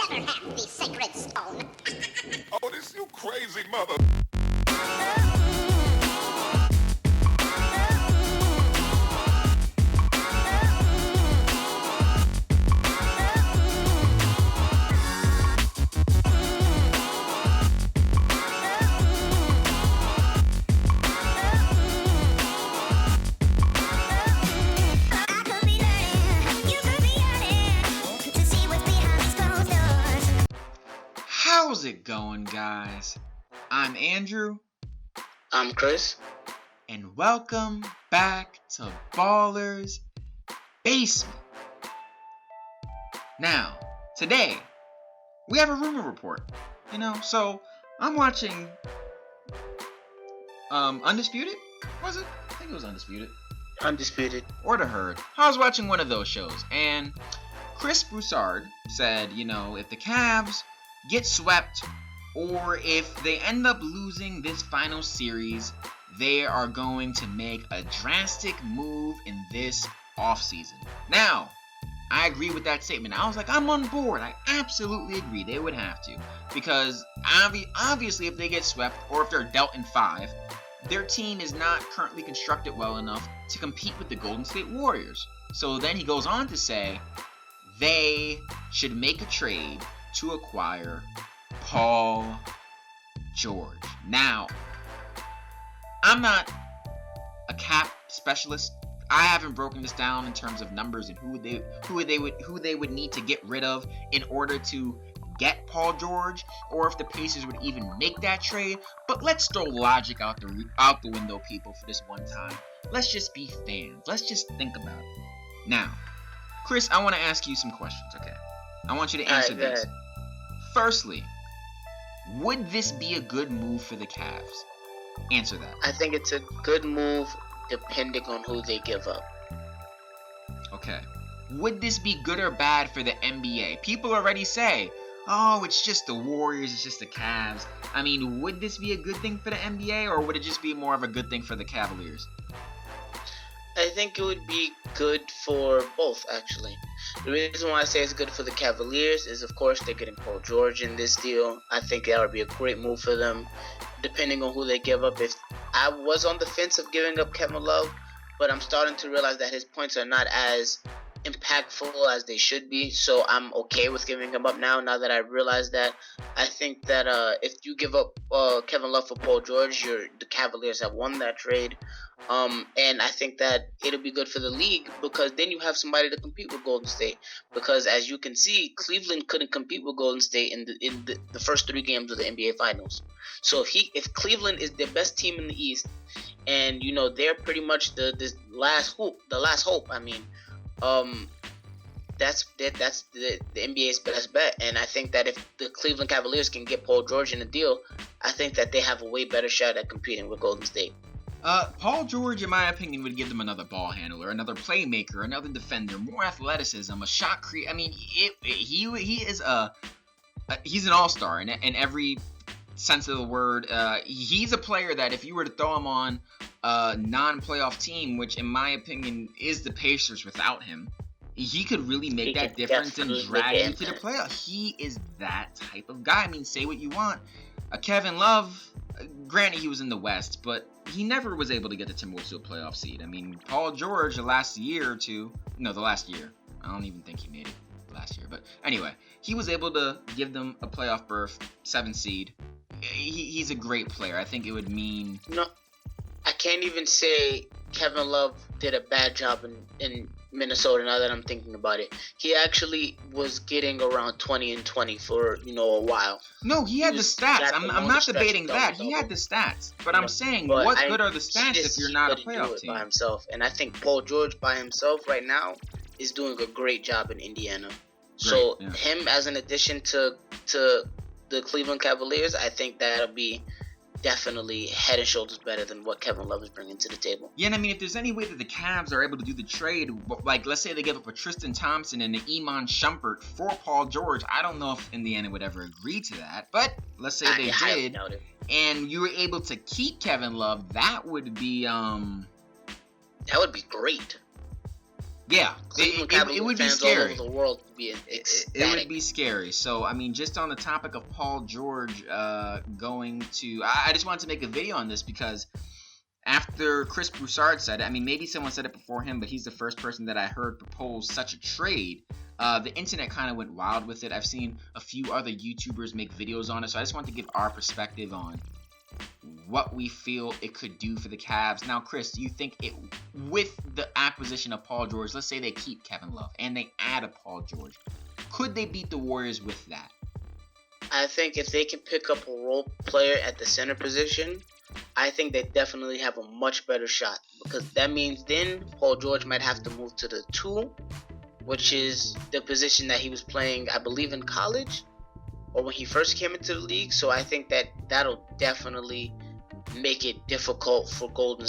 better have the sacred stone. Oh, this you crazy mother. How's it going, guys? I'm Andrew. I'm Chris. And welcome back to Ballers Basement. Now, today, we have a rumor report. So I'm watching Undisputed? Was it? I think it was Undisputed. Undisputed. Or The Herd. I was watching one of those shows, and Chris Broussard said, if the Cavs get swept, or if they end up losing this final series, they are going to make a drastic move in this offseason. Now, I agree with that statement. I was like, I'm on board. I absolutely agree. They would have to. Because obviously if they get swept, or if they're dealt in 5, their team is not currently constructed well enough to compete with the Golden State Warriors. So then he goes on to say they should make a trade to acquire Paul George. Now, I'm not a cap specialist. I haven't broken this down in terms of numbers and who they would need to get rid of in order to get Paul George, or if the Pacers would even make that trade. But let's throw logic out the window, people, for this one time. Let's just be fans. Let's just think about it. Now, Chris, I want to ask you some questions, okay? I want you to answer these. Firstly, would this be a good move for the Cavs? Answer that. I think it's a good move depending on who they give up. Okay. Would this be good or bad for the NBA? People already say, oh, it's just the Warriors, it's just the Cavs. I mean, would this be a good thing for the NBA, or would it just be more of a good thing for the Cavaliers? I think it would be good for both, actually. The reason why I say it's good for the Cavaliers is, of course, they're getting Paul George in this deal. I think that would be a great move for them, depending on who they give up. If I was on the fence of giving up Kevin Love, but I'm starting to realize that his points are not as impactful as they should be, so I'm okay with giving him up now that I realize that. I think that if you give up Kevin Love for Paul George, the Cavaliers have won that trade. And I think that it'll be good for the league, because then you have somebody to compete with Golden State. Because as you can see, Cleveland couldn't compete with Golden State in the first 3 games of the NBA Finals. So if Cleveland is the best team in the East, and they're pretty much the last hope. I mean, that's the NBA's best bet. And I think that if the Cleveland Cavaliers can get Paul George in a deal, I think that they have a way better shot at competing with Golden State. Paul George, in my opinion, would give them another ball handler, another playmaker, another defender, more athleticism, a shot creator. I mean, he's an all-star in every sense of the word. He's a player that if you were to throw him on a non-playoff team, which in my opinion is the Pacers without him, he could really make that difference and drag you to the playoffs. He is that type of guy. I mean, say what you want. Kevin Love, granted he was in the West, but he never was able to get the Timberwolves to a playoff seed. I mean, Paul George, the last year. I don't even think he made it last year. But anyway, he was able to give them a playoff berth, 7th seed. He's a great player. I think it would mean... No, I can't even say Kevin Love did a bad job in Minnesota now that I'm thinking about it. He actually was getting around 20 and 20 for, a while. No, he had the stats. I'm not debating that. He had the stats. But I'm saying, what good are the stats if you're not a playoff team? By himself. And I think Paul George by himself right now is doing a great job in Indiana. So him as an addition to the Cleveland Cavaliers, I think that'll be definitely head and shoulders better than what Kevin Love is bringing to the table. Yeah, and I mean, if there's any way that the Cavs are able to do the trade, like let's say they give up a Tristan Thompson and an Iman Shumpert for Paul George, I don't know if Indiana would ever agree to that, but let's say they did, and you were able to keep Kevin Love, that would be That would be great. Yeah, Cleveland it Cavaliers would be fans scary. all over the world would be ecstatic. It would be scary. So, I mean, just on the topic of Paul George going to... I just wanted to make a video on this because after Chris Broussard said it, I mean, maybe someone said it before him, but he's the first person that I heard propose such a trade. The internet kind of went wild with it. I've seen a few other YouTubers make videos on it, so I just wanted to give our perspective on what we feel it could do for the Cavs. Now, Chris, do you think it, with the acquisition of Paul George, let's say they keep Kevin Love and they add a Paul George, could they beat the Warriors with that? I think if they can pick up a role player at the center position, I think they definitely have a much better shot, because that means then Paul George might have to move to the 2, which is the position that he was playing, I believe, in college or when he first came into the league. So I think that that'll definitely make it more difficult for Golden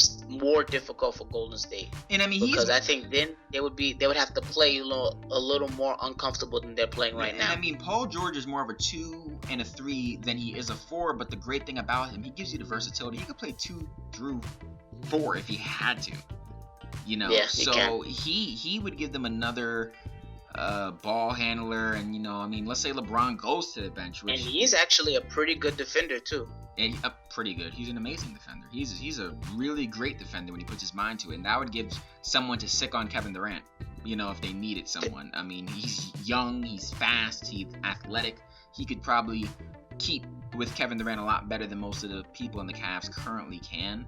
State. And I mean, because I think then they would have to play a little more uncomfortable than they're playing right now. And I mean, Paul George is more of a 2 and a 3 than he is a 4, but the great thing about him, he gives you the versatility. He could play 2 through 4 if he had to. You know, yeah, so he would give them another ball handler, and you know, I mean, let's say LeBron goes to the bench, which, and he's actually a pretty good defender too. Yeah, pretty good. He's an amazing defender. He's a really great defender when he puts his mind to it, and that would give someone to sick on Kevin Durant. You know, if they needed someone. I mean, he's young, he's fast, he's athletic. He could probably keep with Kevin Durant a lot better than most of the people in the Cavs currently can.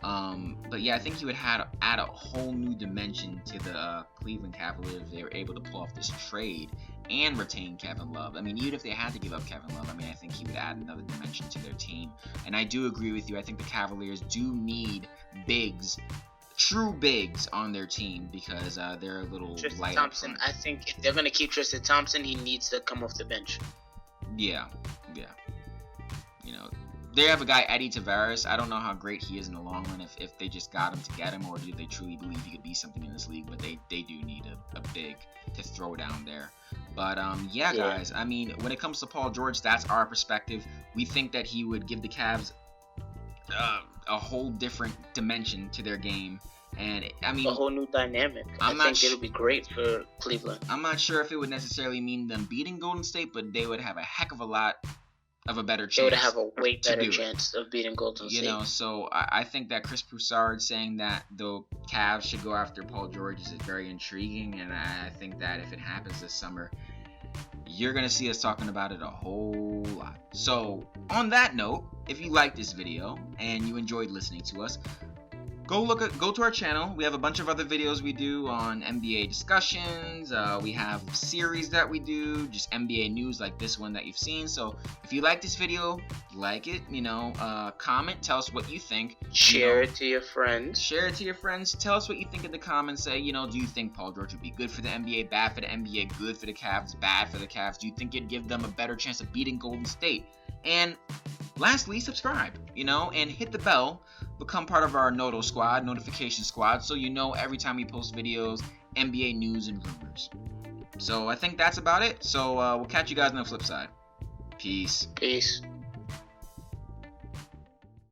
But yeah, I think he would add a whole new dimension to the Cleveland Cavaliers if they were able to pull off this trade and retain Kevin Love. I mean, even if they had to give up Kevin Love, I mean, I think he would add another dimension to their team. And I do agree with you. I think the Cavaliers do need bigs, true bigs on their team, because they're a little Tristan light. Thompson, I think if they're going to keep Tristan Thompson, he needs to come off the bench. Yeah. You know, they have a guy, Eddie Tavares. I don't know how great he is in the long run, if they just got him to get him, or do they truly believe he could be something in this league. But they do need a big to throw down there. But yeah, guys, I mean, when it comes to Paul George, that's our perspective. We think that he would give the Cavs a whole different dimension to their game. And I mean, a whole new dynamic. I think it'll be great for Cleveland. I'm not sure if it would necessarily mean them beating Golden State, but they would have a heck of a lot of a better chance. They would have a way better chance of beating Golden State. You know, so I think that Chris Broussard saying that the Cavs should go after Paul George is very intriguing, and I think that if it happens this summer, you're going to see us talking about it a whole lot. So, on that note, if you liked this video and you enjoyed listening to us, go to our channel. We have a bunch of other videos we do on NBA discussions. We have series that we do, just NBA news like this one that you've seen. So if you like this video, like it, you know, comment, tell us what you think. Share it to your friends. Share it to your friends. Tell us what you think in the comments. Say, you know, do you think Paul George would be good for the NBA, bad for the NBA, good for the Cavs, bad for the Cavs? Do you think it'd give them a better chance of beating Golden State? And lastly, subscribe, you know, and hit the bell. Become part of our notification squad, so you know every time we post videos, NBA news and rumors. So I think that's about it. So we'll catch you guys on the flip side. Peace.